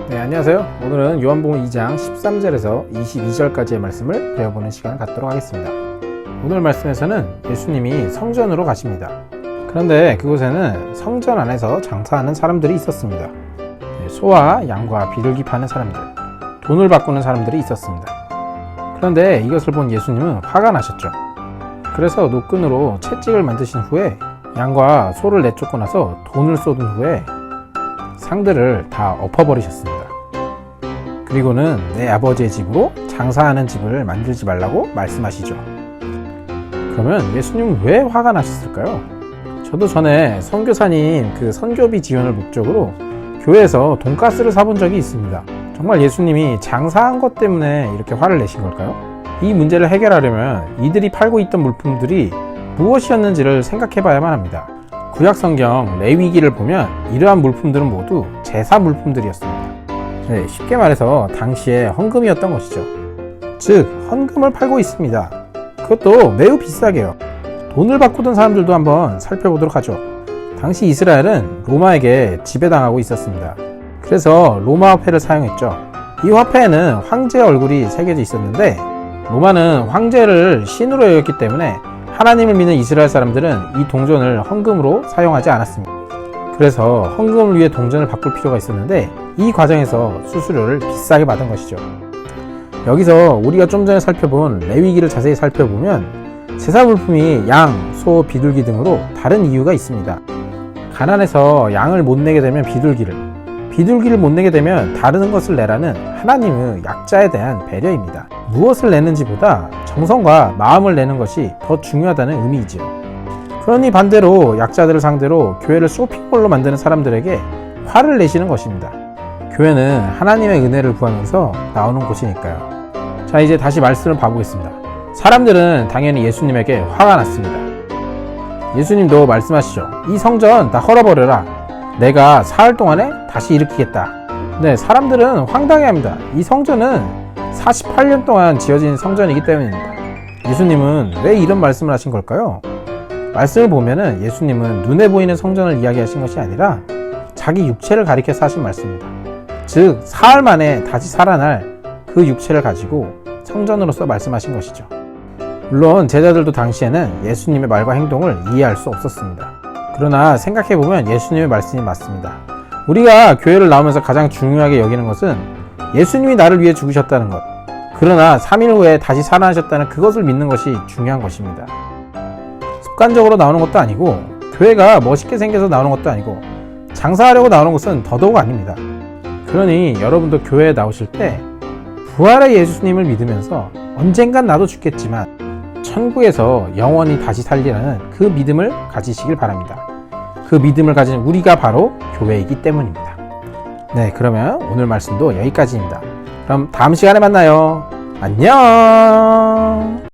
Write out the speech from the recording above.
네, 안녕하세요. 오늘은 요한복음 2장 13절에서 22절까지의 말씀을 배워보는 시간을 갖도록 하겠습니다. 오늘 말씀에서는 예수님이 성전으로 가십니다. 그런데 그곳에는 성전 안에서 장사하는 사람들이 있었습니다. 소와 양과 비둘기 파는 사람들, 돈을 바꾸는 사람들이 있었습니다. 그런데 이것을 본 예수님은 화가 나셨죠. 그래서 노끈으로 채찍을 만드신 후에 양과 소를 내쫓고 나서 돈을 쏟은 후에 상들을 다 엎어버리셨습니다. 그리고는 내 아버지의 집으로 장사하는 집을 만들지 말라고 말씀하시죠. 그러면 예수님은 왜 화가 나셨을까요? 저도 전에 선교사님 선교비 지원을 목적으로 교회에서 돈가스를 사본 적이 있습니다. 정말 예수님이 장사한 것 때문에 이렇게 화를 내신 걸까요? 이 문제를 해결하려면 이들이 팔고 있던 물품들이 무엇이었는지를 생각해 봐야만 합니다. 구약성경 레위기를 보면 이러한 물품들은 모두 제사 물품들이었습니다. 네, 쉽게 말해서 당시에 헌금이었던 것이죠. 즉 헌금을 팔고 있습니다. 그것도 매우 비싸게요. 돈을 바꾸던 사람들도 한번 살펴보도록 하죠. 당시 이스라엘은 로마에게 지배당하고 있었습니다. 그래서 로마 화폐를 사용했죠. 이 화폐에는 황제의 얼굴이 새겨져 있었는데 로마는 황제를 신으로 여겼기 때문에 하나님을 믿는 이스라엘 사람들은 이 동전을 헌금으로 사용하지 않았습니다. 그래서 헌금을 위해 동전을 바꿀 필요가 있었는데 이 과정에서 수수료를 비싸게 받은 것이죠. 여기서 우리가 좀 전에 살펴본 레위기를 자세히 살펴보면 제사 물품이 양, 소, 비둘기 등으로 다른 이유가 있습니다. 가난해서 양을 못 내게 되면 비둘기를 못 내게 되면 다른 것을 내라는 하나님의 약자에 대한 배려입니다. 무엇을 내는지보다 정성과 마음을 내는 것이 더 중요하다는 의미이지요. 그러니 반대로 약자들을 상대로 교회를 쇼핑몰로 만드는 사람들에게 화를 내시는 것입니다. 교회는 하나님의 은혜를 구하면서 나오는 곳이니까요. 자, 이제 다시 말씀을 봐보겠습니다. 사람들은 당연히 예수님에게 화가 났습니다. 예수님도 말씀하시죠. 이 성전 다 헐어버려라. 내가 사흘 동안에 다시 일으키겠다. 네, 사람들은 황당해합니다. 이 성전은 48년 동안 지어진 성전이기 때문입니다. 예수님은 왜 이런 말씀을 하신 걸까요? 말씀을 보면은 예수님은 눈에 보이는 성전을 이야기하신 것이 아니라 자기 육체를 가리켜서 하신 말씀입니다. 즉 사흘 만에 다시 살아날 그 육체를 가지고 성전으로서 말씀하신 것이죠. 물론 제자들도 당시에는 예수님의 말과 행동을 이해할 수 없었습니다. 그러나 생각해보면 예수님의 말씀이 맞습니다. 우리가 교회를 나오면서 가장 중요하게 여기는 것은 예수님이 나를 위해 죽으셨다는 것, 그러나 3일 후에 다시 살아나셨다는 그것을 믿는 것이 중요한 것입니다. 습관적으로 나오는 것도 아니고 교회가 멋있게 생겨서 나오는 것도 아니고 장사하려고 나오는 것은 더더욱 아닙니다. 그러니 여러분도 교회에 나오실 때 부활의 예수님을 믿으면서 언젠간 나도 죽겠지만 천국에서 영원히 다시 살리라는 그 믿음을 가지시길 바랍니다. 그 믿음을 가진 우리가 바로 교회이기 때문입니다. 네, 그러면 오늘 말씀도 여기까지입니다. 그럼 다음 시간에 만나요. 안녕.